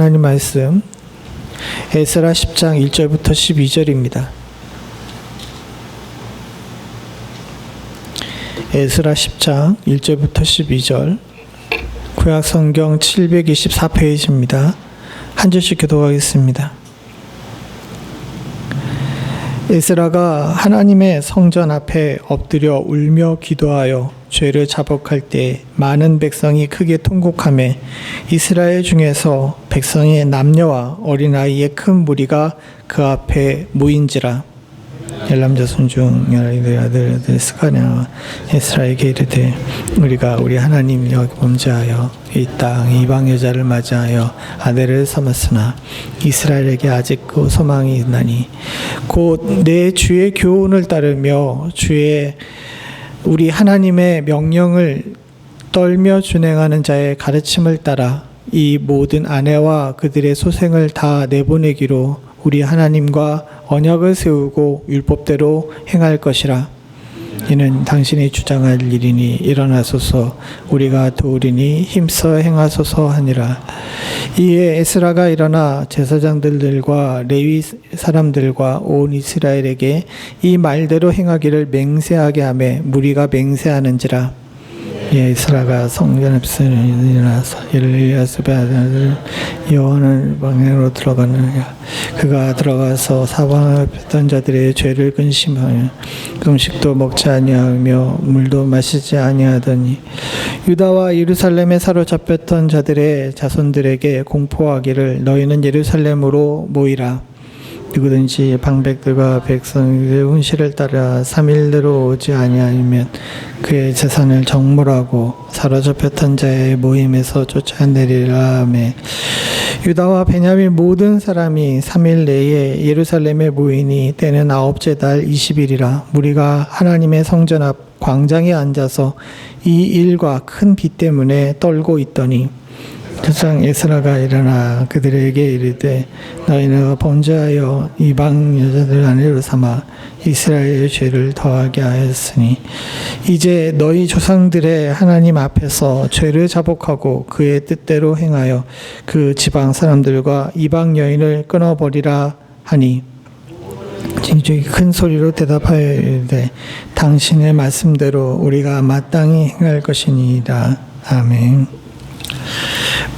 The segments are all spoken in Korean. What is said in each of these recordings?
하나님 말씀 에스라 10장 1절부터 12절입니다. 에스라 10장 1절부터 12절 구약 성경 724페이지입니다. 한 절씩 기도하겠습니다. 에스라가 하나님의 성전 앞에 엎드려 울며 기도하여 죄를 자복할 때 많은 백성이 크게 통곡하며 이스라엘 중에서 백성의 남녀와 어린아이의 큰 무리가 그 앞에 모인지라. 열람자손 중 열아이들 아들 스가랴 에스라에게 이르되 우리가 우리 하나님 여기 범죄하여 이 땅 이방 여자를 맞이하여 아내를 삼았으나 이스라엘에게 아직도 소망이 있나니 곧 내 주의 교훈을 따르며 주의 우리 하나님의 명령을 떨며 준행하는 자의 가르침을 따라 이 모든 아내와 그들의 소생을 다 내보내기로 우리 하나님과 언약을 세우고 율법대로 행할 것이라. 이는 당신이 주장할 일이니 일어나소서 우리가 도우리니 힘써 행하소서 하니라. 이에 에스라가 일어나 제사장들과 레위 사람들과 온 이스라엘에게 이 말대로 행하기를 맹세하게 하며 무리가 맹세하는지라. 에스라가 성전 앞에 일어나서 엘리야십의 아들 요한을 방향으로 들어가느냐. 그가 들어가서 사방을 폈던 자들의 죄를 근심하여 음식도 먹지 아니하며 물도 마시지 아니하더니 유다와 예루살렘에 사로잡혔던 자들의 자손들에게 공포하기를 너희는 예루살렘으로 모이라. 누구든지 방백들과 백성의 훈시를 따라 3일대로 오지 아니하면 그의 재산을 정물하고 사로잡혔던 자의 모임에서 쫓아내리라 하며 유다와 베냐민 모든 사람이 3일 내에 예루살렘에 모이니 때는 9째 달 20일이라. 무리가 하나님의 성전 앞 광장에 앉아서 이 일과 큰 비 때문에 떨고 있더니 주장 에스라가 일어나 그들에게 이르되 너희는 범죄하여 이방 여자들 아내로 삼아 이스라엘의 죄를 더하게 하였으니 이제 너희 조상들의 하나님 앞에서 죄를 자복하고 그의 뜻대로 행하여 그 지방 사람들과 이방 여인을 끊어버리라 하니 진주이 큰 소리로 대답하여 이르되 당신의 말씀대로 우리가 마땅히 행할 것이니이다. 아멘.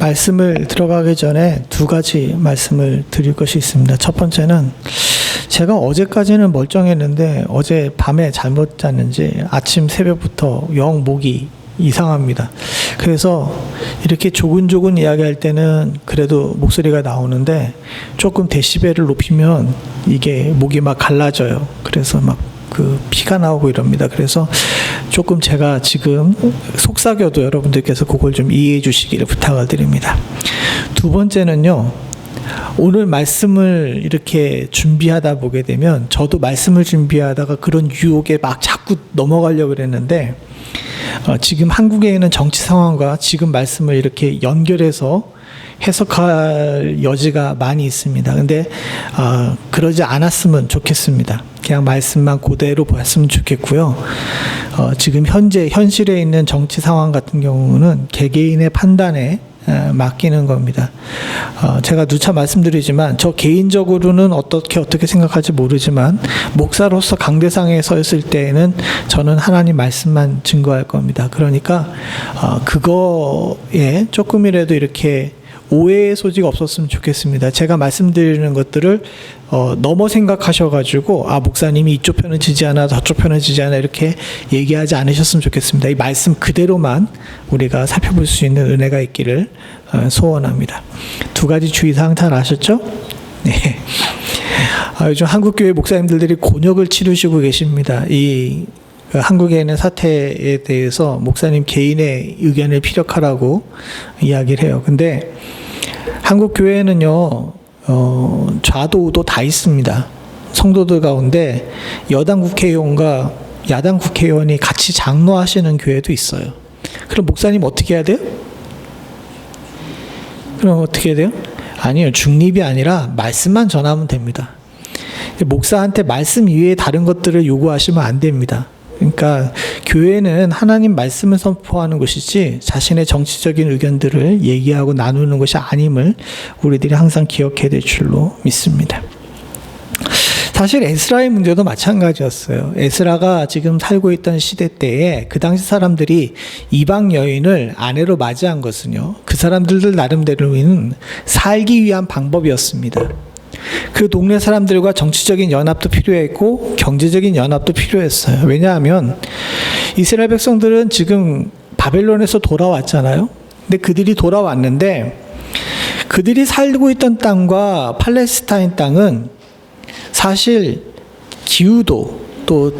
말씀을 들어가기 전에 두 가지 말씀을 드릴 것이 있습니다. 첫 번째는 제가 어제까지는 멀쩡했는데 어제 밤에 잘못 잤는지 아침 새벽부터 영 목이 이상합니다. 그래서 이렇게 조근조근 이야기할 때는 그래도 목소리가 나오는데 조금 데시벨을 높이면 이게 목이 막 갈라져요. 그래서 막 그 피가 나오고 이럽니다. 그래서 조금 제가 지금 속삭여도 여러분들께서 그걸 좀 이해해 주시기를 부탁을 드립니다. 두 번째는요. 오늘 말씀을 이렇게 준비하다 보게 되면 저도 말씀을 준비하다가 그런 유혹에 막 자꾸 넘어가려고 그랬는데 지금 한국에 있는 정치 상황과 지금 말씀을 이렇게 연결해서 해석할 여지가 많이 있습니다. 근데 그러지 않았으면 좋겠습니다. 그냥 말씀만 그대로 봤으면 좋겠고요. 지금 현실에 있는 정치 상황 같은 경우는 개개인의 판단에 맡기는 겁니다. 제가 누차 말씀드리지만 저 개인적으로는 어떻게 생각할지 모르지만 목사로서 강대상에 서 있을 때에는 저는 하나님 말씀만 증거할 겁니다. 그러니까 그거에 조금이라도 이렇게 오해의 소지가 없었으면 좋겠습니다. 제가 말씀드리는 것들을 넘어 생각하셔가지고 목사님이 이쪽 편은 지지하나 저쪽 편은 지지하나 이렇게 얘기하지 않으셨으면 좋겠습니다. 이 말씀 그대로만 우리가 살펴볼 수 있는 은혜가 있기를 소원합니다. 두 가지 주의사항 잘 아셨죠? 네. 요즘 한국교회 목사님들이 곤욕을 치르시고 계십니다. 이 한국에 있는 사태에 대해서 목사님 개인의 의견을 피력하라고 이야기를 해요. 근데 한국 교회는요, 좌도 우도 다 있습니다. 성도들 가운데 여당 국회의원과 야당 국회의원이 같이 장로하시는 교회도 있어요. 그럼 목사님 어떻게 해야 돼요? 그럼 어떻게 해야 돼요? 아니요, 중립이 아니라 말씀만 전하면 됩니다. 목사한테 말씀 이외에 다른 것들을 요구하시면 안 됩니다. 그러니까 교회는 하나님 말씀을 선포하는 곳이지 자신의 정치적인 의견들을 얘기하고 나누는 것이 아님을 우리들이 항상 기억해야 될 줄로 믿습니다. 사실 에스라의 문제도 마찬가지였어요. 에스라가 지금 살고 있던 시대 때에 그 당시 사람들이 이방 여인을 아내로 맞이한 것은요, 그 사람들들 나름대로는 살기 위한 방법이었습니다. 그 동네 사람들과 정치적인 연합도 필요했고 경제적인 연합도 필요했어요. 왜냐하면 이스라엘 백성들은 지금 바벨론에서 돌아왔잖아요. 근데 그들이 돌아왔는데 그들이 살고 있던 땅과 팔레스타인 땅은 사실 기후도 또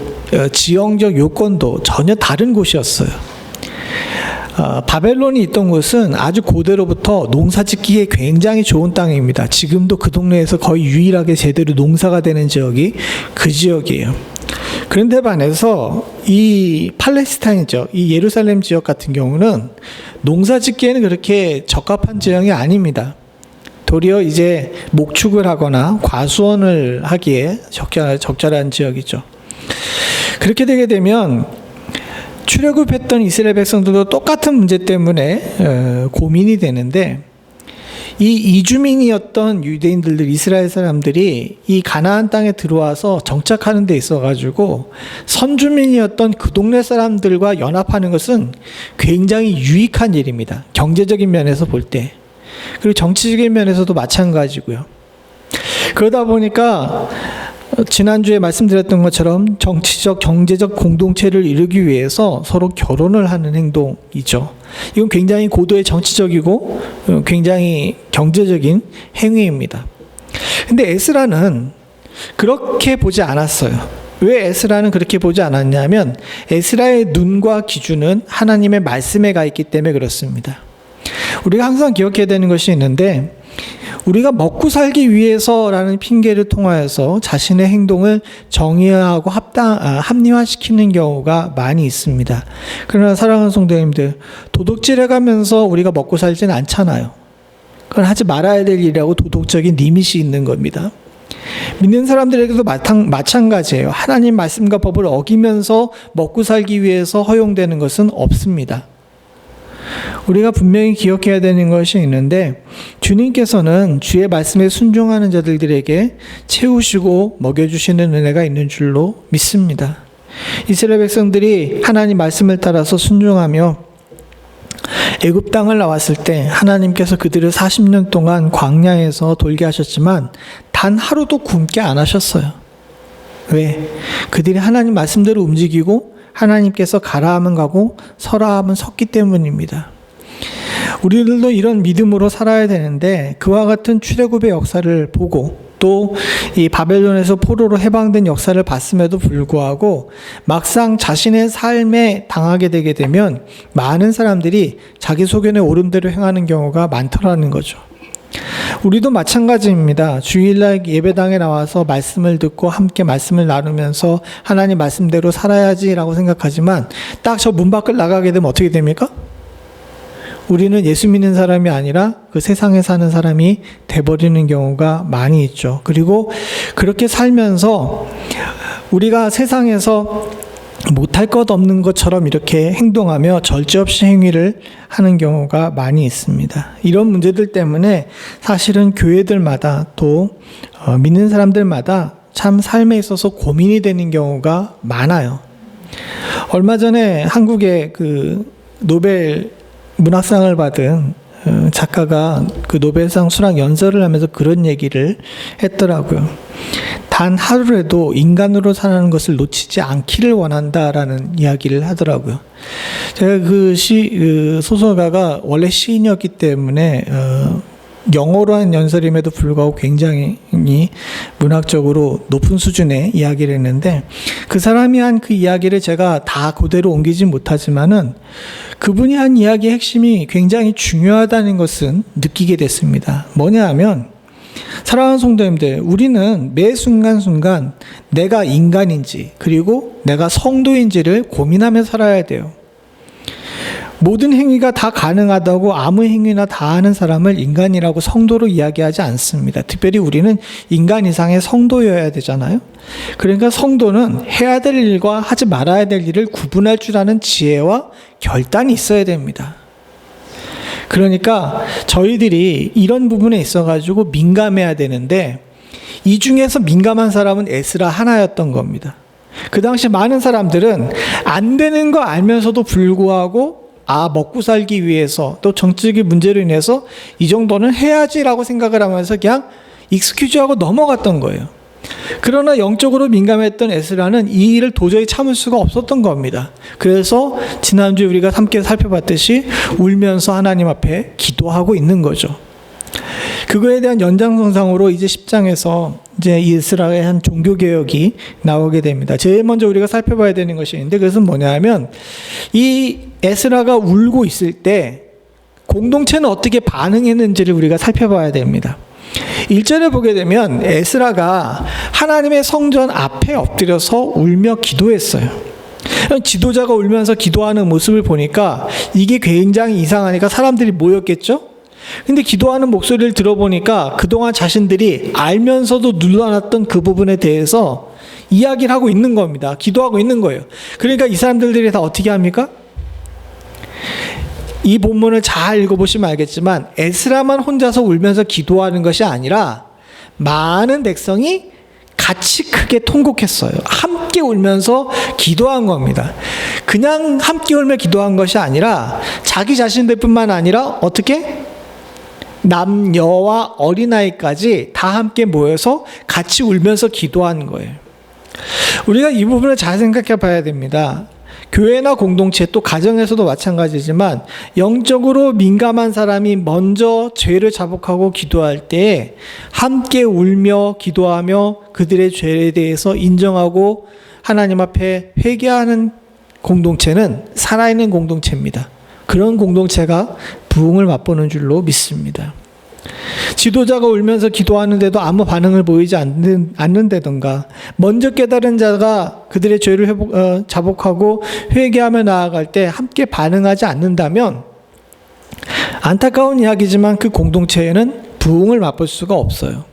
지형적 요건도 전혀 다른 곳이었어요. 바벨론이 있던 곳은 아주 고대로부터 농사짓기에 굉장히 좋은 땅입니다. 지금도 그 동네에서 거의 유일하게 제대로 농사가 되는 지역이 그 지역이에요. 그런데 반해서 이 팔레스타인 지역, 이 예루살렘 지역 같은 경우는 농사짓기에는 그렇게 적합한 지형이 아닙니다. 도리어 이제 목축을 하거나 과수원을 하기에 적절한 지역이죠. 그렇게 되게 되면 출애굽했던 이스라엘 백성들도 똑같은 문제 때문에 고민이 되는데, 이 이주민이었던 유대인들, 이스라엘 사람들이 이 가나안 땅에 들어와서 정착하는 데 있어가지고 선주민이었던 그 동네 사람들과 연합하는 것은 굉장히 유익한 일입니다. 경제적인 면에서 볼 때. 그리고 정치적인 면에서도 마찬가지고요. 그러다 보니까 지난주에 말씀드렸던 것처럼 정치적, 경제적 공동체를 이루기 위해서 서로 결혼을 하는 행동이죠. 이건 굉장히 고도의 정치적이고 굉장히 경제적인 행위입니다. 근데 에스라는 그렇게 보지 않았어요. 왜 에스라는 그렇게 보지 않았냐면 에스라의 눈과 기준은 하나님의 말씀에 가 있기 때문에 그렇습니다. 우리가 항상 기억해야 되는 것이 있는데, 우리가 먹고 살기 위해서라는 핑계를 통하여서 자신의 행동을 정의하고 합리화시키는 경우가 많이 있습니다. 그러나 사랑하는 성도님들, 도둑질해가면서 우리가 먹고 살지는 않잖아요. 그건 하지 말아야 될 일이라고 도덕적인 리밋이 있는 겁니다. 믿는 사람들에게도 마찬가지예요. 하나님 말씀과 법을 어기면서 먹고 살기 위해서 허용되는 것은 없습니다. 우리가 분명히 기억해야 되는 것이 있는데, 주님께서는 주의 말씀에 순종하는 자들에게 채우시고 먹여주시는 은혜가 있는 줄로 믿습니다. 이스라엘 백성들이 하나님 말씀을 따라서 순종하며 애굽 땅을 나왔을 때 하나님께서 그들을 40년 동안 광야에서 돌게 하셨지만 단 하루도 굶게 안 하셨어요. 왜? 그들이 하나님 말씀대로 움직이고 하나님께서 가라 하면 가고 서라 하면 섰기 때문입니다. 우리들도 이런 믿음으로 살아야 되는데, 그와 같은 출애굽의 역사를 보고 또 이 바벨론에서 포로로 해방된 역사를 봤음에도 불구하고 막상 자신의 삶에 당하게 되게 되면 많은 사람들이 자기 소견에 옳은 대로 행하는 경우가 많더라는 거죠. 우리도 마찬가지입니다. 주일날 예배당에 나와서 말씀을 듣고 함께 말씀을 나누면서 하나님 말씀대로 살아야지라고 생각하지만 딱 저 문 밖을 나가게 되면 어떻게 됩니까? 우리는 예수 믿는 사람이 아니라 그 세상에 사는 사람이 돼버리는 경우가 많이 있죠. 그리고 그렇게 살면서 우리가 세상에서 못할 것 없는 것처럼 이렇게 행동하며 절제없이 행위를 하는 경우가 많이 있습니다. 이런 문제들 때문에 사실은 교회들마다 또 믿는 사람들마다 참 삶에 있어서 고민이 되는 경우가 많아요. 얼마 전에 한국의 그 노벨 문학상을 받은 작가가 그 노벨상 수락 연설을 하면서 그런 얘기를 했더라고요. 단 하루라도 인간으로 사는 것을 놓치지 않기를 원한다라는 이야기를 하더라고요. 제가 그 소설가가 원래 시인이었기 때문에 영어로 한 연설임에도 불구하고 굉장히 문학적으로 높은 수준의 이야기를 했는데, 그 사람이 한 그 이야기를 제가 다 그대로 옮기진 못하지만은 그분이 한 이야기의 핵심이 굉장히 중요하다는 것은 느끼게 됐습니다. 뭐냐 하면, 사랑하는 성도님들, 우리는 매 순간순간 내가 인간인지 그리고 내가 성도인지를 고민하며 살아야 돼요. 모든 행위가 다 가능하다고 아무 행위나 다 하는 사람을 인간이라고 성도로 이야기하지 않습니다. 특별히 우리는 인간 이상의 성도여야 되잖아요. 그러니까 성도는 해야 될 일과 하지 말아야 될 일을 구분할 줄 아는 지혜와 결단이 있어야 됩니다. 그러니까 저희들이 이런 부분에 있어가지고 민감해야 되는데, 이 중에서 민감한 사람은 에스라 하나였던 겁니다. 그 당시 많은 사람들은 안 되는 거 알면서도 불구하고 먹고 살기 위해서 또 정치적인 문제로 인해서 이 정도는 해야지라고 생각을 하면서 그냥 익스큐즈하고 넘어갔던 거예요. 그러나 영적으로 민감했던 에스라는 이 일을 도저히 참을 수가 없었던 겁니다. 그래서 지난주에 우리가 함께 살펴봤듯이 울면서 하나님 앞에 기도하고 있는 거죠. 그거에 대한 연장선상으로 이제 10장에서 이제 이스라엘의 한 종교개혁이 나오게 됩니다. 제일 먼저 우리가 살펴봐야 되는 것이 있는데, 그것은 뭐냐면 이 에스라가 울고 있을 때 공동체는 어떻게 반응했는지를 우리가 살펴봐야 됩니다. 1절에 보게 되면 에스라가 하나님의 성전 앞에 엎드려서 울며 기도했어요. 지도자가 울면서 기도하는 모습을 보니까 이게 굉장히 이상하니까 사람들이 모였겠죠? 근데 기도하는 목소리를 들어보니까 그동안 자신들이 알면서도 눌러놨던 그 부분에 대해서 이야기를 하고 있는 겁니다. 기도하고 있는 거예요. 그러니까 이 사람들이 다 어떻게 합니까? 이 본문을 잘 읽어보시면 알겠지만 에스라만 혼자서 울면서 기도하는 것이 아니라 많은 백성이 같이 크게 통곡했어요. 함께 울면서 기도한 겁니다. 그냥 함께 울며 기도한 것이 아니라 자기 자신들뿐만 아니라 어떻게? 남녀와 어린아이까지 다 함께 모여서 같이 울면서 기도한 거예요. 우리가 이 부분을 잘 생각해 봐야 됩니다. 교회나 공동체, 또 가정에서도 마찬가지지만 영적으로 민감한 사람이 먼저 죄를 자복하고 기도할 때 함께 울며 기도하며 그들의 죄에 대해서 인정하고 하나님 앞에 회개하는 공동체는 살아있는 공동체입니다. 그런 공동체가 부흥을 맛보는 줄로 믿습니다. 지도자가 울면서 기도하는데도 아무 반응을 보이지 않는다던가, 먼저 깨달은 자가 그들의 죄를 자복하고 회개하며 나아갈 때 함께 반응하지 않는다면 안타까운 이야기지만 그 공동체에는 부흥을 맛볼 수가 없어요.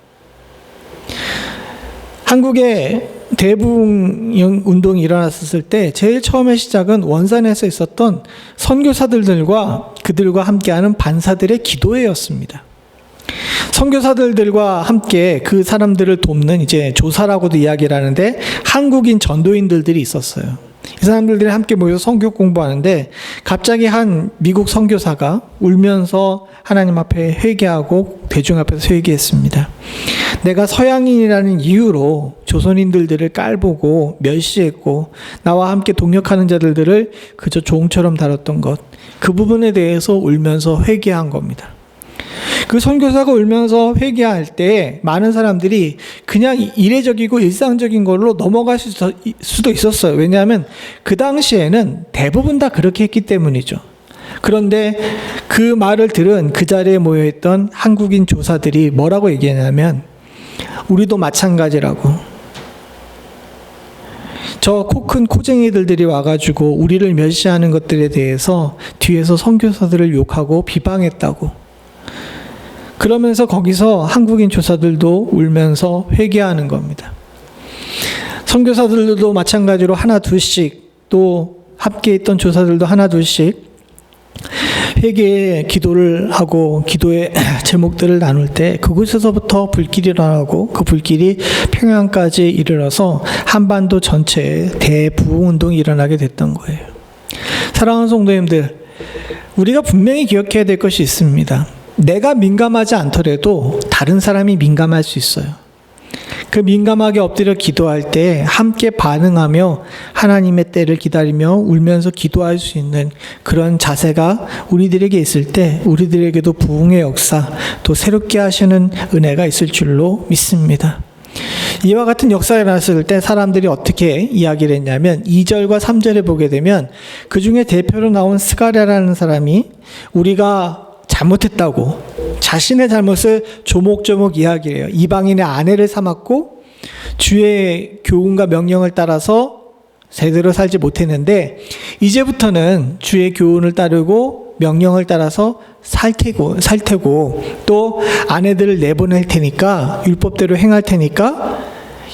한국에 대부흥 운동이 일어났을 때 제일 처음의 시작은 원산에서 있었던 선교사들과 그들과 함께하는 반사들의 기도회였습니다. 선교사들과 함께 그 사람들을 돕는 이제 조사라고도 이야기를 하는데 한국인 전도인들이 있었어요. 이 사람들이 함께 모여서 선교 공부하는데 갑자기 한 미국 선교사가 울면서 하나님 앞에 회개하고 대중 앞에서 회개했습니다. 내가 서양인이라는 이유로 조선인들을 깔보고 멸시했고 나와 함께 동역하는 자들을 그저 종처럼 다뤘던 것, 그 부분에 대해서 울면서 회개한 겁니다. 그 선교사가 울면서 회개할 때 많은 사람들이 그냥 이례적이고 일상적인 걸로 넘어갈 수도 있었어요. 왜냐하면 그 당시에는 대부분 다 그렇게 했기 때문이죠. 그런데 그 말을 들은 그 자리에 모여있던 한국인 조사들이 뭐라고 얘기하냐면 우리도 마찬가지라고. 저 코 큰 코쟁이들이 와가지고 우리를 멸시하는 것들에 대해서 뒤에서 선교사들을 욕하고 비방했다고. 그러면서 거기서 한국인 조사들도 울면서 회개하는 겁니다. 선교사들도 마찬가지로 하나 둘씩, 또 함께 있던 조사들도 하나 둘씩 회개의 기도를 하고 기도의 제목들을 나눌 때 그곳에서부터 불길이 일어나고 그 불길이 평양까지 이르러서 한반도 전체에 대부흥운동이 일어나게 됐던 거예요. 사랑하는 성도님들, 우리가 분명히 기억해야 될 것이 있습니다. 내가 민감하지 않더라도 다른 사람이 민감할 수 있어요. 그 민감하게 엎드려 기도할 때 함께 반응하며 하나님의 때를 기다리며 울면서 기도할 수 있는 그런 자세가 우리들에게 있을 때 우리들에게도 부흥의 역사, 또 새롭게 하시는 은혜가 있을 줄로 믿습니다. 이와 같은 역사가 일어났을 때 사람들이 어떻게 이야기를 했냐면 2절과 3절에 보게 되면 그 중에 대표로 나온 스가랴라는 사람이 우리가 잘못했다고 자신의 잘못을 조목조목 이야기를 해요. 이방인의 아내를 삼았고 주의 교훈과 명령을 따라서 제대로 살지 못했는데 이제부터는 주의 교훈을 따르고 명령을 따라서 살 테고 또 아내들을 내보낼 테니까 율법대로 행할 테니까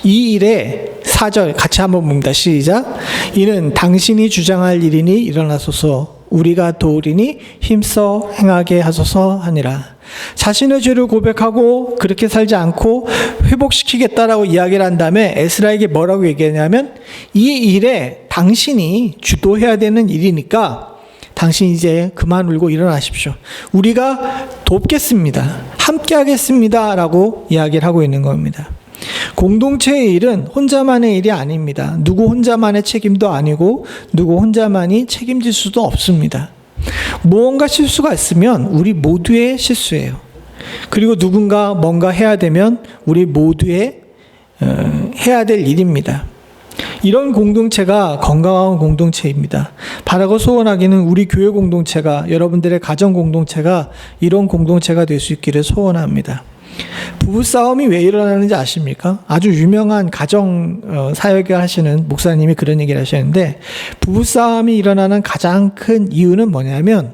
이 일에 4절 같이 한번 봅니다. 시작. 이는 당신이 주장할 일이니 일어나소서 우리가 도우리니 힘써 행하게 하소서 하니라. 자신의 죄를 고백하고 그렇게 살지 않고 회복시키겠다라고 이야기를 한 다음에 에스라에게 뭐라고 얘기하냐면 이 일에 당신이 주도해야 되는 일이니까 당신 이제 그만 울고 일어나십시오. 우리가 돕겠습니다. 함께 하겠습니다. 라고 이야기를 하고 있는 겁니다. 공동체의 일은 혼자만의 일이 아닙니다. 누구 혼자만의 책임도 아니고 누구 혼자만이 책임질 수도 없습니다. 무언가 실수가 있으면 우리 모두의 실수예요. 그리고 누군가 뭔가 해야 되면 우리 모두의 해야 될 일입니다. 이런 공동체가 건강한 공동체입니다. 바라고 소원하기는 우리 교회 공동체가, 여러분들의 가정 공동체가 이런 공동체가 될 수 있기를 소원합니다. 부부싸움이 왜 일어나는지 아십니까? 아주 유명한 가정 사역을 하시는 목사님이 그런 얘기를 하시는데, 부부싸움이 일어나는 가장 큰 이유는 뭐냐면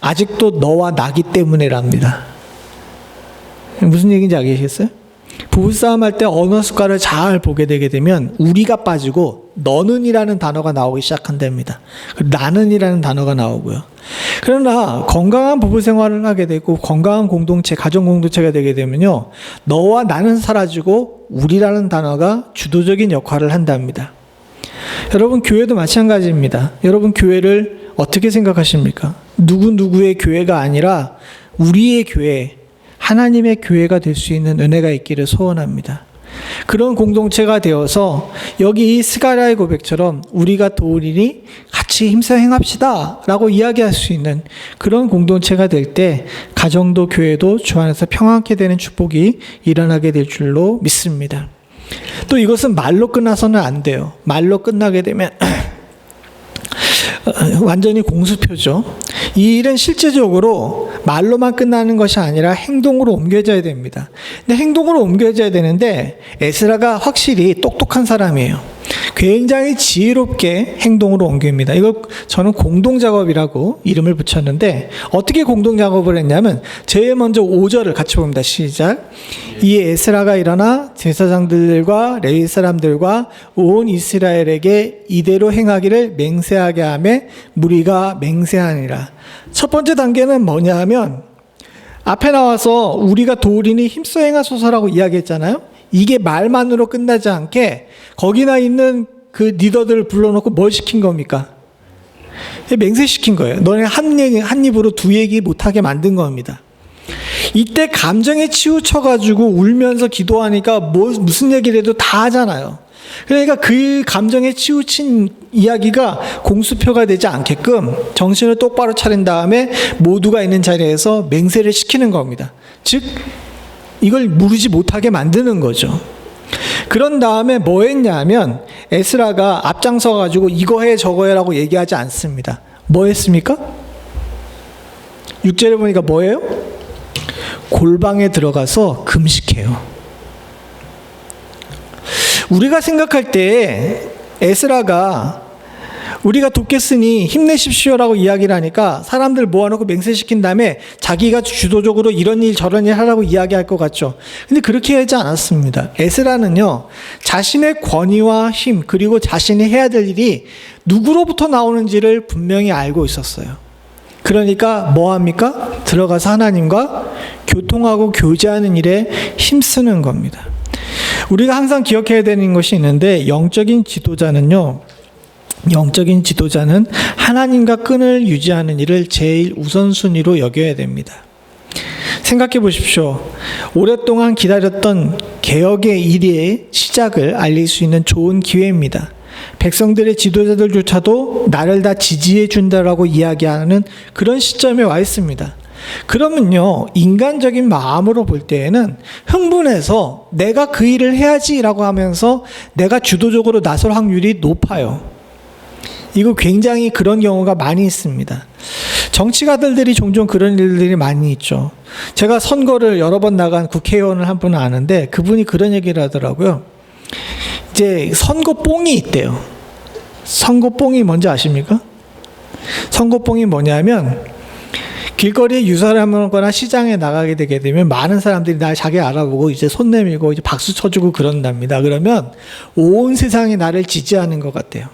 아직도 너와 나기 때문이랍니다. 무슨 얘기인지 아시겠어요? 부부싸움 할 때 언어 습관을 잘 보게 되게 되면 우리가 빠지고 너는이라는 단어가 나오기 시작한답니다. 나는이라는 단어가 나오고요. 그러나 건강한 부부 생활을 하게 되고 건강한 공동체, 가정 공동체가 되게 되면요, 너와 나는 사라지고 우리라는 단어가 주도적인 역할을 한답니다. 여러분, 교회도 마찬가지입니다. 여러분, 교회를 어떻게 생각하십니까? 누구누구의 교회가 아니라 우리의 교회, 하나님의 교회가 될 수 있는 은혜가 있기를 소원합니다. 그런 공동체가 되어서 여기 이 스가랴의 고백처럼 우리가 도우리니 같이 힘써 행합시다 라고 이야기할 수 있는 그런 공동체가 될 때 가정도 교회도 주 안에서 평안하게 되는 축복이 일어나게 될 줄로 믿습니다. 또 이것은 말로 끝나서는 안 돼요. 말로 끝나게 되면 완전히 공수표죠. 이 일은 실제적으로 말로만 끝나는 것이 아니라 행동으로 옮겨져야 됩니다. 근데 행동으로 옮겨져야 되는데 에스라가 확실히 똑똑한 사람이에요. 굉장히 지혜롭게 행동으로 옮깁니다. 이걸 저는 공동작업이라고 이름을 붙였는데, 어떻게 공동작업을 했냐면 제일 먼저 5절을 같이 봅니다. 시작. 이에 에스라가 일어나 제사장들과 레위 사람들과 온 이스라엘에게 이대로 행하기를 맹세하게 하며 무리가 맹세하니라. 첫 번째 단계는 뭐냐 하면 앞에 나와서 우리가 도우리니 힘써 행하소서라고 이야기했잖아요. 이게 말만으로 끝나지 않게 거기나 있는 그 리더들을 불러놓고 뭘 시킨 겁니까? 맹세시킨 거예요. 너네 한 입으로 두 얘기 못하게 만든 겁니다. 이때 감정에 치우쳐가지고 울면서 기도하니까 무슨 얘기를 해도 다 하잖아요. 그러니까 그 감정에 치우친 이야기가 공수표가 되지 않게끔 정신을 똑바로 차린 다음에 모두가 있는 자리에서 맹세를 시키는 겁니다. 즉 이걸 무르지 못하게 만드는 거죠. 그런 다음에 뭐 했냐면 에스라가 앞장서 가지고 이거 해 저거 해라고 얘기하지 않습니다. 뭐 했습니까? 6절에 보니까 뭐예요? 골방에 들어가서 금식해요. 우리가 생각할 때 에스라가 우리가 돕겠으니 힘내십시오라고 이야기를 하니까 사람들 모아놓고 맹세시킨 다음에 자기가 주도적으로 이런 일 저런 일 하라고 이야기할 것 같죠. 근데 그렇게 하지 않았습니다. 에스라는요, 자신의 권위와 힘 그리고 자신이 해야 될 일이 누구로부터 나오는지를 분명히 알고 있었어요. 그러니까 뭐 합니까? 들어가서 하나님과 교통하고 교제하는 일에 힘쓰는 겁니다. 우리가 항상 기억해야 되는 것이 있는데, 영적인 지도자는 하나님과 끈을 유지하는 일을 제일 우선순위로 여겨야 됩니다. 생각해 보십시오. 오랫동안 기다렸던 개혁의 일의 시작을 알릴 수 있는 좋은 기회입니다. 백성들의 지도자들조차도 나를 다 지지해 준다라고 이야기하는 그런 시점에 와 있습니다. 그러면요, 인간적인 마음으로 볼 때에는 흥분해서 내가 그 일을 해야지라고 하면서 내가 주도적으로 나설 확률이 높아요. 이거 굉장히 그런 경우가 많이 있습니다. 정치가들이 종종 그런 일들이 많이 있죠. 제가 선거를 여러 번 나간 국회의원을 한 분을 아는데 그분이 그런 얘기를 하더라고요. 이제 선거 뽕이 있대요. 선거뽕이 뭔지 아십니까? 선거뽕이 뭐냐면 길거리에 유사를 하거나 시장에 나가게 되게 되면 많은 사람들이 날 자기 알아보고 이제 손 내밀고 이제 박수 쳐주고 그런답니다. 그러면 온 세상이 나를 지지하는 것 같아요.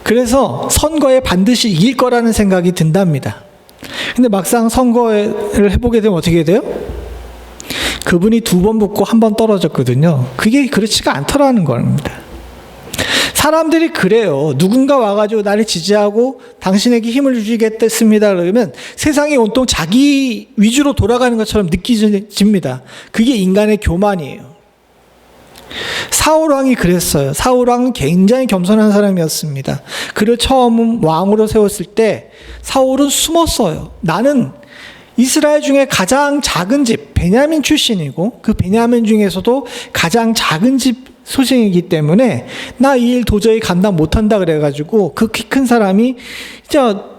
그래서 선거에 반드시 이길 거라는 생각이 든답니다. 근데 막상 선거를 해보게 되면 어떻게 돼요? 그분이 2번 붙고 1번 떨어졌거든요. 그게 그렇지가 않더라는 겁니다. 사람들이 그래요. 누군가 와가지고 나를 지지하고 당신에게 힘을 주시겠습니다. 그러면 세상이 온통 자기 위주로 돌아가는 것처럼 느껴집니다. 그게 인간의 교만이에요. 사울 왕이 그랬어요. 사울 왕은 굉장히 겸손한 사람이었습니다. 그를 처음 왕으로 세웠을 때 사울은 숨었어요. 나는 이스라엘 중에 가장 작은 집 베냐민 출신이고 그 베냐민 중에서도 가장 작은 집 소생이기 때문에 나 이 일 도저히 감당 못한다 그래가지고 그 키 큰 사람이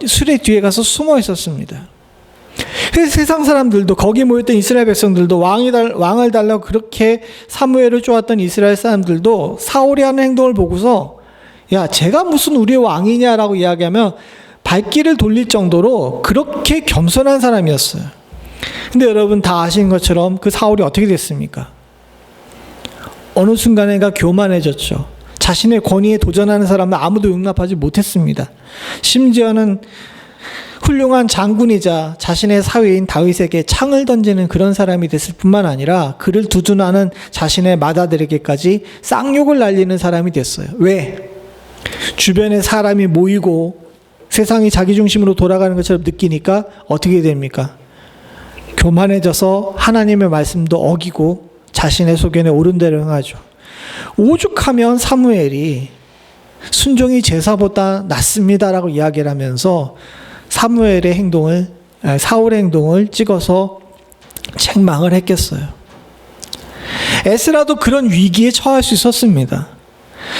수레 뒤에 가서 숨어 있었습니다. 그래서 세상 사람들도 거기 모였던 이스라엘 백성들도 왕을 달라고 그렇게 사무엘을 쪼았던 이스라엘 사람들도 사울이 하는 행동을 보고서 야 제가 무슨 우리의 왕이냐라고 이야기하면 발길을 돌릴 정도로 그렇게 겸손한 사람이었어요. 근데 여러분 다 아시는 것처럼 그 사울이 어떻게 됐습니까? 어느 순간에가 교만해졌죠. 자신의 권위에 도전하는 사람은 아무도 용납하지 못했습니다. 심지어는 훌륭한 장군이자 자신의 사위인 다윗에게 창을 던지는 그런 사람이 됐을 뿐만 아니라 그를 두둔하는 자신의 맏아들에게까지 쌍욕을 날리는 사람이 됐어요. 왜? 주변에 사람이 모이고 세상이 자기 중심으로 돌아가는 것처럼 느끼니까 어떻게 됩니까? 교만해져서 하나님의 말씀도 어기고 자신의 소견에 옳은 대로 행하죠. 오죽하면 사무엘이 순종이 제사보다 낫습니다라고 이야기를 하면서 사울의 행동을 찍어서 책망을 했겠어요. 에스라도 그런 위기에 처할 수 있었습니다.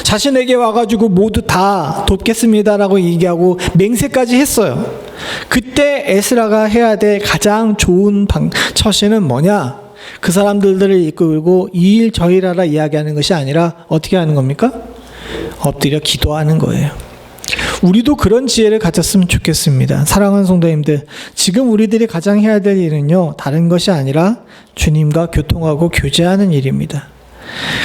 자신에게 와가지고 모두 다 돕겠습니다라고 얘기하고 맹세까지 했어요. 그때 에스라가 해야 될 가장 좋은 처신은 뭐냐? 그 사람들을 이끌고 이 일 저 일 하라 이야기하는 것이 아니라 어떻게 하는 겁니까? 엎드려 기도하는 거예요. 우리도 그런 지혜를 가졌으면 좋겠습니다. 사랑하는 성도님들, 지금 우리들이 가장 해야 될 일은요, 다른 것이 아니라 주님과 교통하고 교제하는 일입니다.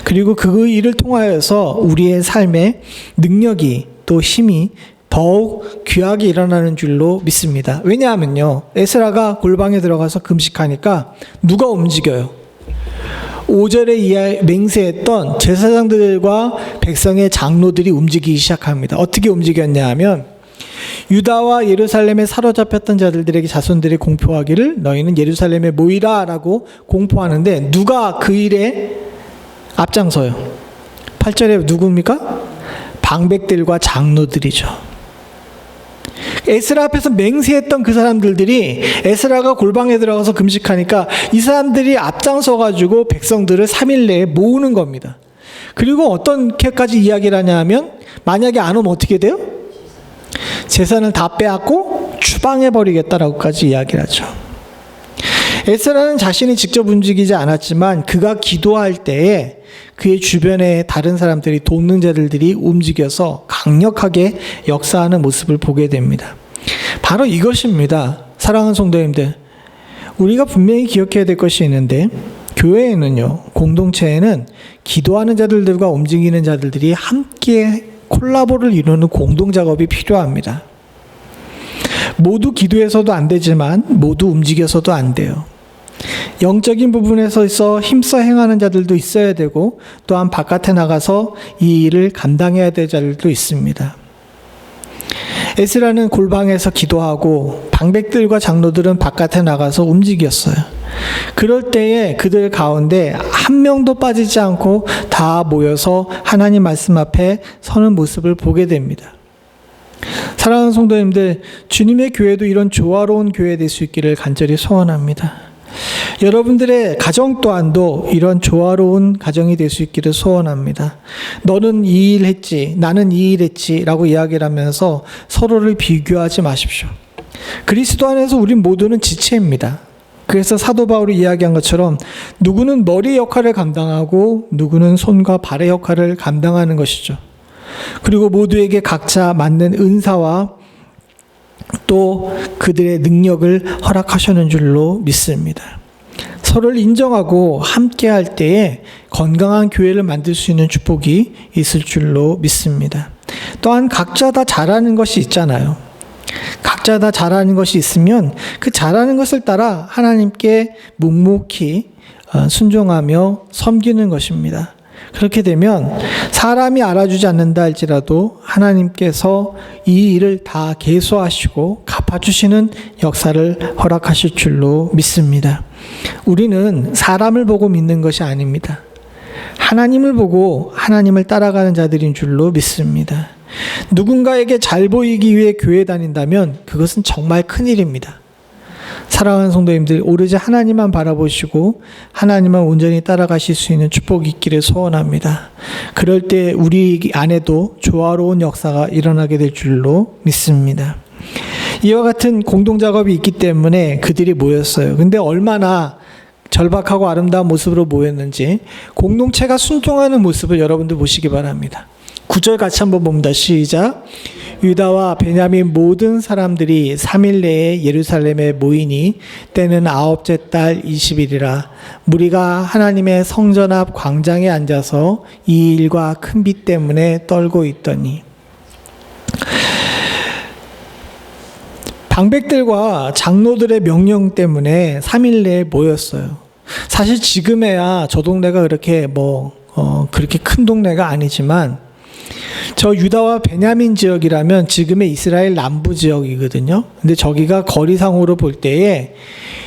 그리고 그 일을 통하여서 우리의 삶에 능력이 또 힘이 더욱 귀하게 일어나는 줄로 믿습니다. 왜냐하면요, 에스라가 골방에 들어가서 금식하니까 누가 움직여요? 5절에 맹세했던 제사장들과 백성의 장로들이 움직이기 시작합니다. 어떻게 움직였냐 하면 유다와 예루살렘에 사로잡혔던 자들에게 자손들이 공포하기를 너희는 예루살렘에 모이라 라고 공포하는데 누가 그 일에 앞장서요? 8절에 누굽니까? 방백들과 장로들이죠. 에스라 앞에서 맹세했던 그 사람들이 에스라가 골방에 들어가서 금식하니까 이 사람들이 앞장서가지고 백성들을 3일 내에 모으는 겁니다. 그리고 어떻게까지 이야기를 하냐 하면 만약에 안 오면 어떻게 돼요? 재산을 다 빼앗고 추방해버리겠다라고까지 이야기를 하죠. 에스라는 자신이 직접 움직이지 않았지만 그가 기도할 때에 그의 주변에 다른 사람들이 돕는 자들이 움직여서 강력하게 역사하는 모습을 보게 됩니다. 바로 이것입니다. 사랑하는 성도님들, 우리가 분명히 기억해야 될 것이 있는데 교회에는요, 공동체에는 기도하는 자들과 움직이는 자들이 함께 콜라보를 이루는 공동작업이 필요합니다. 모두 기도해서도 안 되지만 모두 움직여서도 안 돼요. 영적인 부분에서 힘써 행하는 자들도 있어야 되고 또한 바깥에 나가서 이 일을 감당해야 될 자들도 있습니다. 에스라는 골방에서 기도하고 방백들과 장로들은 바깥에 나가서 움직였어요. 그럴 때에 그들 가운데 한 명도 빠지지 않고 다 모여서 하나님 말씀 앞에 서는 모습을 보게 됩니다. 사랑하는 성도님들, 주님의 교회도 이런 조화로운 교회 될 수 있기를 간절히 소원합니다. 여러분들의 가정 또한도 이런 조화로운 가정이 될 수 있기를 소원합니다. 너는 이 일 했지, 나는 이 일 했지 라고 이야기를 하면서 서로를 비교하지 마십시오. 그리스도 안에서 우린 모두는 지체입니다. 그래서 사도 바울이 이야기한 것처럼 누구는 머리 역할을 감당하고 누구는 손과 발의 역할을 감당하는 것이죠. 그리고 모두에게 각자 맞는 은사와 또 그들의 능력을 허락하시는 줄로 믿습니다. 서로를 인정하고 함께 할 때에 건강한 교회를 만들 수 있는 축복이 있을 줄로 믿습니다. 또한 각자 다 잘하는 것이 있잖아요. 각자 다 잘하는 것이 있으면 그 잘하는 것을 따라 하나님께 묵묵히 순종하며 섬기는 것입니다. 그렇게 되면 사람이 알아주지 않는다 할지라도 하나님께서 이 일을 다 계수하시고 갚아주시는 역사를 허락하실 줄로 믿습니다. 우리는 사람을 보고 믿는 것이 아닙니다. 하나님을 보고 하나님을 따라가는 자들인 줄로 믿습니다. 누군가에게 잘 보이기 위해 교회 다닌다면 그것은 정말 큰일입니다. 사랑하는 성도님들, 오로지 하나님만 바라보시고 하나님만 온전히 따라가실 수 있는 축복이 있기를 소원합니다. 그럴 때 우리 안에도 조화로운 역사가 일어나게 될 줄로 믿습니다. 이와 같은 공동작업이 있기 때문에 그들이 모였어요. 근데 얼마나 절박하고 아름다운 모습으로 모였는지 공동체가 순종하는 모습을 여러분들 보시기 바랍니다. 9절 같이 한번 봅니다. 시작. 유다와 베냐민 모든 사람들이 3일 내에 예루살렘에 모이니 때는 9째 달 20일이라. 무리가 하나님의 성전 앞 광장에 앉아서 이 일과 큰 비 때문에 떨고 있더니. 방백들과 장로들의 명령 때문에 3일 내에 모였어요. 사실 지금에야 저 동네가 그렇게 그렇게 큰 동네가 아니지만 저 유다와 베냐민 지역이라면 지금의 이스라엘 남부 지역이거든요. 근데 저기가 거리상으로 볼 때에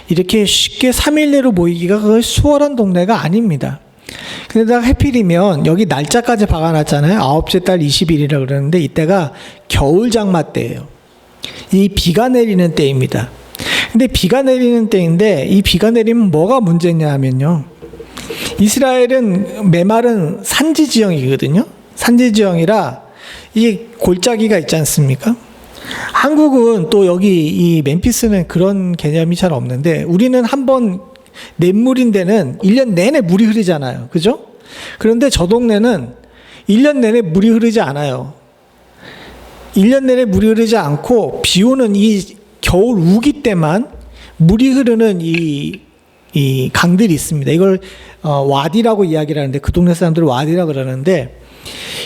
이렇게 쉽게 3일 내로 모이기가 그걸 수월한 동네가 아닙니다. 근데다가 해필이면 여기 날짜까지 박아놨잖아요. 9째 달 20일이라 그러는데 이때가 겨울 장마 때예요. 이 비가 내리는 때입니다. 근데 비가 내리는 때인데 이 비가 내리면 뭐가 문제냐 하면요. 이스라엘은 메마른 산지 지형이거든요. 산지 지형이라 이게 골짜기가 있지 않습니까? 한국은 또 여기 이 멤피스는 그런 개념이 잘 없는데 우리는 한번 냇물인 데는 1년 내내 물이 흐르잖아요. 그죠? 그런데 저 동네는 1년 내내 물이 흐르지 않아요. 1년 내내 물이 흐르지 않고 비 오는 이 겨울 우기 때만 물이 흐르는 이 강들이 있습니다. 이걸 와디라고 이야기를 하는데 그 동네 사람들은 와디라고 그러는데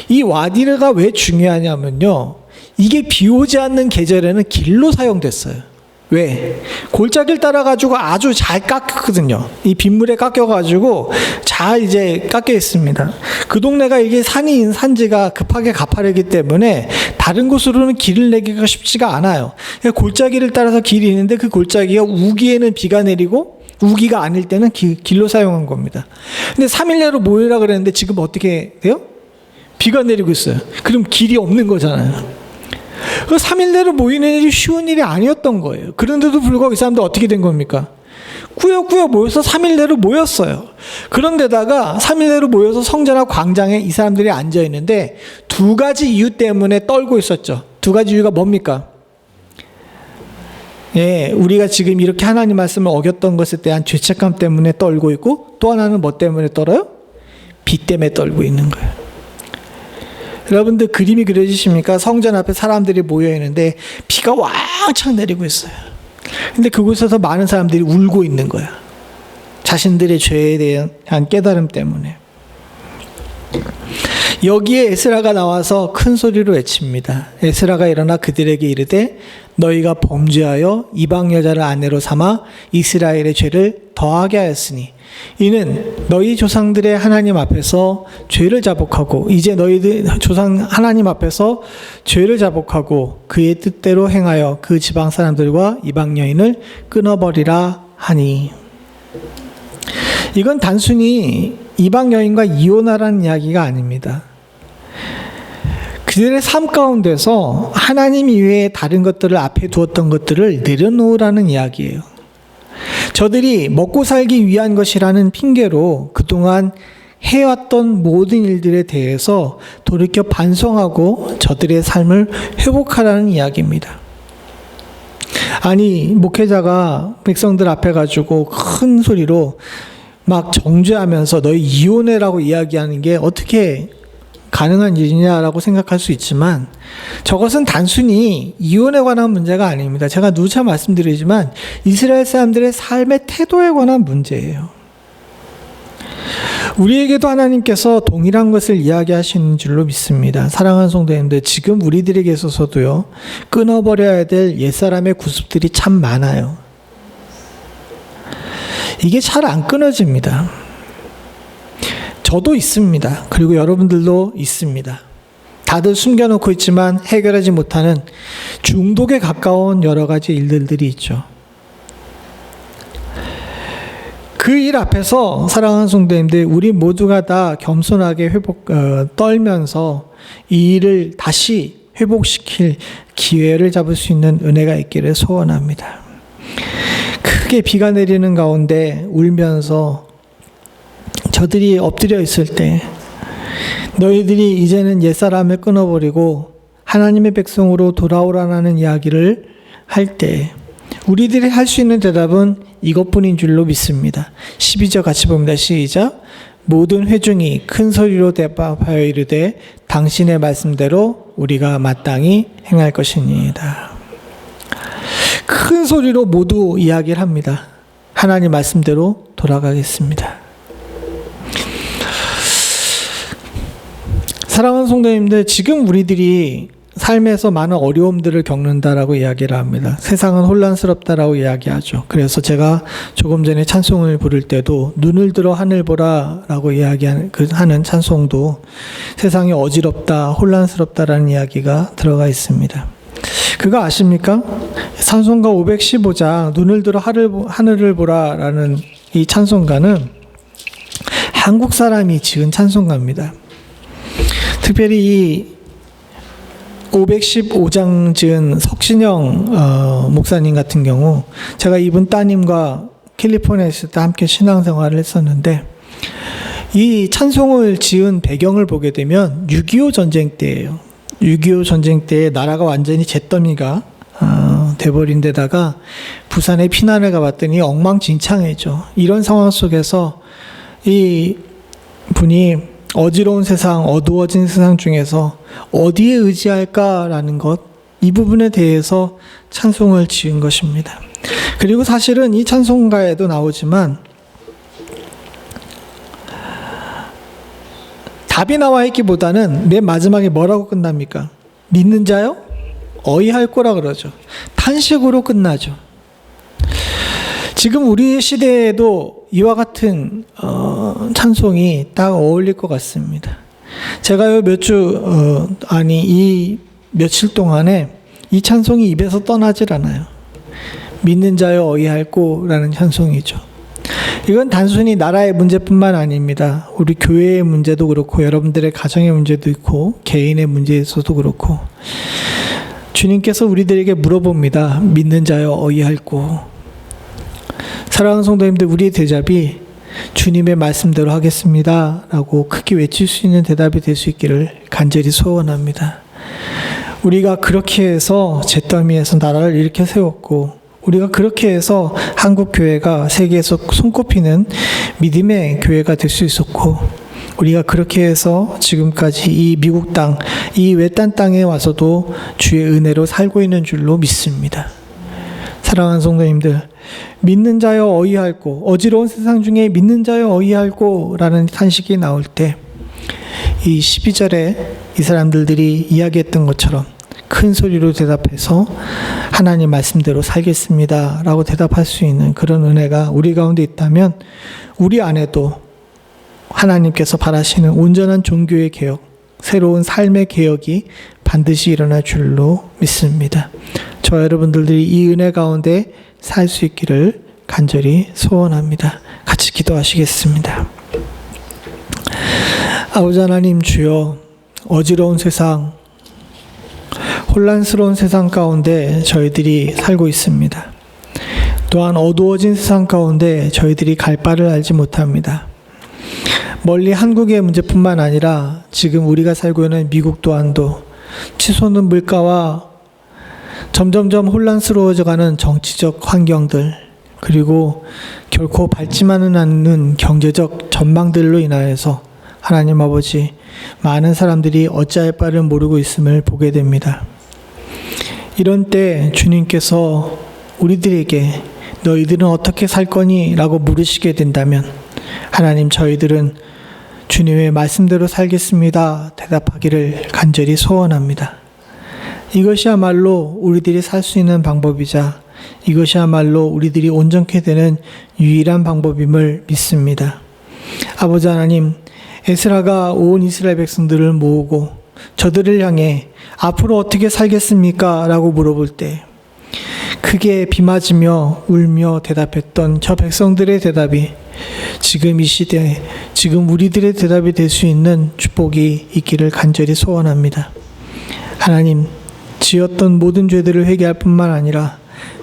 이 와디르가 왜 중요하냐면요. 이게 비 오지 않는 계절에는 길로 사용됐어요. 왜? 골짜기를 따라가지고 아주 잘 깎였거든요. 이 빗물에 깎여가지고 잘 이제 깎여 있습니다. 그 동네가 이게 산지가 급하게 가파르기 때문에 다른 곳으로는 길을 내기가 쉽지가 않아요. 골짜기를 따라서 길이 있는데 그 골짜기가 우기에는 비가 내리고 우기가 아닐 때는 길로 사용한 겁니다. 근데 3일 내로 모이라 그랬는데 지금 어떻게 돼요? 비가 내리고 있어요. 그럼 길이 없는 거잖아요. 그 3일 내로 모이는 일이 쉬운 일이 아니었던 거예요. 그런데도 불구하고 이 사람들 어떻게 된 겁니까? 꾸역꾸역 모여서 3일 내로 모였어요. 그런데다가 3일 내로 모여서 성전 앞 광장에 이 사람들이 앉아 있는데 두 가지 이유 때문에 떨고 있었죠. 두 가지 이유가 뭡니까? 예, 우리가 지금 이렇게 하나님 말씀을 어겼던 것에 대한 죄책감 때문에 떨고 있고 또 하나는 뭐 때문에 떨어요? 비 때문에 떨고 있는 거예요. 여러분들 그림이 그려지십니까? 성전 앞에 사람들이 모여 있는데 비가 왕창 내리고 있어요. 근데 그곳에서 많은 사람들이 울고 있는 거야. 자신들의 죄에 대한 깨달음 때문에. 여기에 에스라가 나와서 큰 소리로 외칩니다. 에스라가 일어나 그들에게 이르되 너희가 범죄하여 이방 여자를 아내로 삼아 이스라엘의 죄를 더하게 하였으니 이는 너희 조상들의 하나님 앞에서 죄를 자복하고 이제 너희들 조상 하나님 앞에서 죄를 자복하고 그의 뜻대로 행하여 그 지방 사람들과 이방 여인을 끊어버리라 하니. 이건 단순히 이방 여인과 이혼하라는 이야기가 아닙니다. 그들의 삶 가운데서 하나님 이외에 다른 것들을 앞에 두었던 것들을 내려놓으라는 이야기예요. 저들이 먹고 살기 위한 것이라는 핑계로 그동안 해왔던 모든 일들에 대해서 돌이켜 반성하고 저들의 삶을 회복하라는 이야기입니다. 아니, 목회자가 백성들 앞에 가지고 큰 소리로 막 정죄하면서 너희 이혼해라고 이야기하는 게 어떻게 가능한 일이냐라고 생각할 수 있지만 저것은 단순히 이혼에 관한 문제가 아닙니다. 제가 누차 말씀드리지만 이스라엘 사람들의 삶의 태도에 관한 문제예요. 우리에게도 하나님께서 동일한 것을 이야기하시는 줄로 믿습니다. 사랑하는 성도님들, 지금 우리들에게 있어서도요, 끊어버려야 될 옛사람의 구습들이 참 많아요. 이게 잘 안 끊어집니다. 저도 있습니다. 그리고 여러분들도 있습니다. 다들 숨겨놓고 있지만 해결하지 못하는 중독에 가까운 여러 가지 일들이 있죠. 그 일 앞에서 사랑하는 성도님들, 우리 모두가 다 겸손하게 떨면서 이 일을 다시 회복시킬 기회를 잡을 수 있는 은혜가 있기를 소원합니다. 크게 비가 내리는 가운데 울면서 저들이 엎드려 있을 때 너희들이 이제는 옛사람을 끊어버리고 하나님의 백성으로 돌아오라는 이야기를 할 때 우리들이 할 수 있는 대답은 이것뿐인 줄로 믿습니다. 12절 같이 봅니다. 시작. 모든 회중이 큰 소리로 대답하여 이르되 당신의 말씀대로 우리가 마땅히 행할 것이니이다. 큰 소리로 모두 이야기를 합니다. 하나님 말씀대로 돌아가겠습니다. 사랑하는 성도님들, 지금 우리들이 삶에서 많은 어려움들을 겪는다라고 이야기를 합니다. 세상은 혼란스럽다라고 이야기하죠. 그래서 제가 조금 전에 찬송을 부를 때도 눈을 들어 하늘 보라라고 이야기하는 하는 찬송도 세상이 어지럽다, 혼란스럽다라는 이야기가 들어가 있습니다. 그거 아십니까? 찬송가 515장 눈을 들어 하늘을 보라라는 이 찬송가는 한국 사람이 지은 찬송가입니다. 특별히 이 515장 지은 석신영 목사님 같은 경우, 제가 이분 따님과 캘리포니아에 있을 때 함께 신앙생활을 했었는데, 이 찬송을 지은 배경을 보게 되면 6.25 전쟁 때예요. 6.25 전쟁 때 나라가 완전히 잿더미가 돼버린 데다가 부산에 피난을 가봤더니 엉망진창이죠. 이런 상황 속에서 이 분이 어지러운 세상, 어두워진 세상 중에서 어디에 의지할까라는 것, 이 부분에 대해서 찬송을 지은 것입니다. 그리고 사실은 이 찬송가에도 나오지만 답이 나와 있기보다는 맨 마지막에 뭐라고 끝납니까? 믿는 자요? 어이할 거라 그러죠. 탄식으로 끝나죠. 지금 우리 시대에도 이와 같은 찬송이 딱 어울릴 것 같습니다. 제가요 이 며칠 동안에 이 찬송이 입에서 떠나질 않아요. 믿는 자여 어이할꼬라는 찬송이죠. 이건 단순히 나라의 문제뿐만 아닙니다. 우리 교회의 문제도 그렇고 여러분들의 가정의 문제도 있고 개인의 문제에서도 그렇고 주님께서 우리들에게 물어봅니다. 믿는 자여 어이할꼬. 사랑하는 성도님들, 우리의 대답이 주님의 말씀대로 하겠습니다 라고 크게 외칠 수 있는 대답이 될 수 있기를 간절히 소원합니다. 우리가 그렇게 해서 잿더미에서 나라를 이렇게 세웠고, 우리가 그렇게 해서 한국교회가 세계에서 손꼽히는 믿음의 교회가 될 수 있었고, 우리가 그렇게 해서 지금까지 이 미국 땅, 이 외딴 땅에 와서도 주의 은혜로 살고 있는 줄로 믿습니다. 사랑하는 성도님들, 믿는 자여 어이할꼬, 어지러운 세상 중에 믿는 자여 어이할꼬 라는 탄식이 나올 때 이 12절에 이 사람들이 이야기했던 것처럼 큰 소리로 대답해서 하나님 말씀대로 살겠습니다 라고 대답할 수 있는 그런 은혜가 우리 가운데 있다면 우리 안에도 하나님께서 바라시는 온전한 종교의 개혁, 새로운 삶의 개혁이 반드시 일어날 줄로 믿습니다. 저 여러분들이 이 은혜 가운데 살 수 있기를 간절히 소원합니다. 같이 기도하시겠습니다. 아버지 하나님, 주여, 어지러운 세상, 혼란스러운 세상 가운데 저희들이 살고 있습니다. 또한 어두워진 세상 가운데 저희들이 갈 바를 알지 못합니다. 멀리 한국의 문제뿐만 아니라 지금 우리가 살고 있는 미국 또한도 치솟는 물가와 점점점 혼란스러워져가는 정치적 환경들, 그리고 결코 밝지만은 않는 경제적 전망들로 인하여서 하나님 아버지, 많은 사람들이 어찌할 바를 모르고 있음을 보게 됩니다. 이런 때 주님께서 우리들에게 너희들은 어떻게 살 거니? 라고 물으시게 된다면 하나님, 저희들은 주님의 말씀대로 살겠습니다 대답하기를 간절히 소원합니다. 이것이야말로 우리들이 살 수 있는 방법이자 이것이야말로 우리들이 온전케 되는 유일한 방법임을 믿습니다. 아버지 하나님, 에스라가 온 이스라엘 백성들을 모으고 저들을 향해 앞으로 어떻게 살겠습니까? 라고 물어볼 때 크게 비 맞으며 울며 대답했던 저 백성들의 대답이 지금 이 시대, 지금 우리들의 대답이 될 수 있는 축복이 있기를 간절히 소원합니다. 하나님, 지었던 모든 죄들을 회개할 뿐만 아니라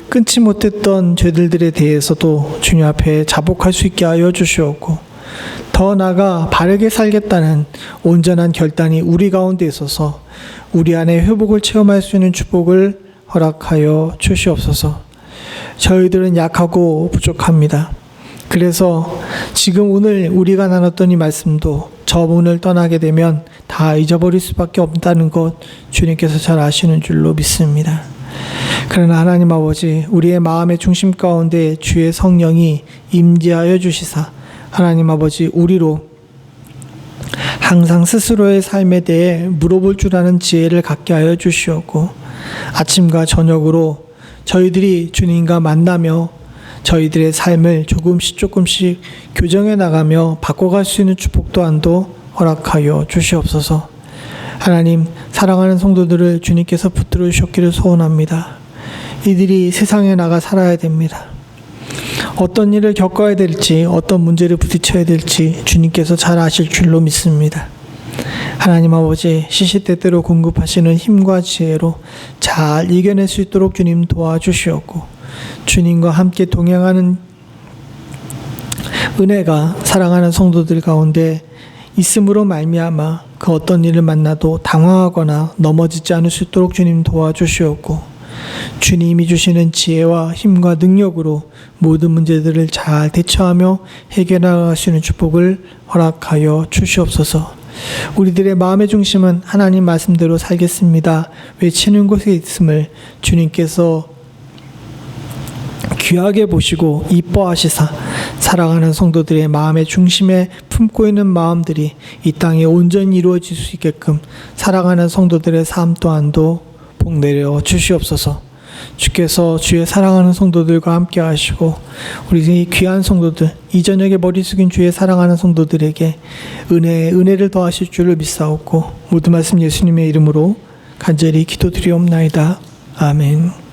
끊지 못했던 죄들에 대해서도 주님 앞에 자복할 수 있게 하여 주시옵고, 더 나아가 바르게 살겠다는 온전한 결단이 우리 가운데 있어서 우리 안에 회복을 체험할 수 있는 축복을 허락하여 주시옵소서. 저희들은 약하고 부족합니다. 그래서 지금 오늘 우리가 나눴던 이 말씀도 저분을 떠나게 되면 다 잊어버릴 수밖에 없다는 것 주님께서 잘 아시는 줄로 믿습니다. 그러나 하나님 아버지, 우리의 마음의 중심 가운데 주의 성령이 임재하여 주시사 하나님 아버지, 우리로 항상 스스로의 삶에 대해 물어볼 줄 아는 지혜를 갖게 하여 주시옵고, 아침과 저녁으로 저희들이 주님과 만나며 저희들의 삶을 조금씩 교정해 나가며 바꿔갈 수 있는 축복 또한도 허락하여 주시옵소서. 하나님, 사랑하는 성도들을 주님께서 붙들어 주셨기를 소원합니다. 이들이 세상에 나가 살아야 됩니다. 어떤 일을 겪어야 될지, 어떤 문제를 부딪혀야 될지 주님께서 잘 아실 줄로 믿습니다. 하나님 아버지, 시시때때로 공급하시는 힘과 지혜로 잘 이겨낼 수 있도록 주님 도와주시옵고, 주님과 함께 동행하는 은혜가 사랑하는 성도들 가운데 있음으로 말미암아 그 어떤 일을 만나도 당황하거나 넘어지지 않을 수 있도록 주님 도와주시옵고, 주님이 주시는 지혜와 힘과 능력으로 모든 문제들을 잘 대처하며 해결할 수 있는 축복을 허락하여 주시옵소서. 우리들의 마음의 중심은 하나님 말씀대로 살겠습니다 외치는 곳에 있음을 주님께서 귀하게 보시고 이뻐하시사 사랑하는 성도들의 마음의 중심에 품고 있는 마음들이 이 땅에 온전히 이루어질 수 있게끔 사랑하는 성도들의 삶 또한도 복내려 주시옵소서. 주께서 주의 사랑하는 성도들과 함께 하시고 우리 귀한 성도들, 이 저녁에 머리 숙인 주의 사랑하는 성도들에게 은혜를 더하실 줄을 믿사옵고 모든 말씀 예수님의 이름으로 간절히 기도드리옵나이다. 아멘.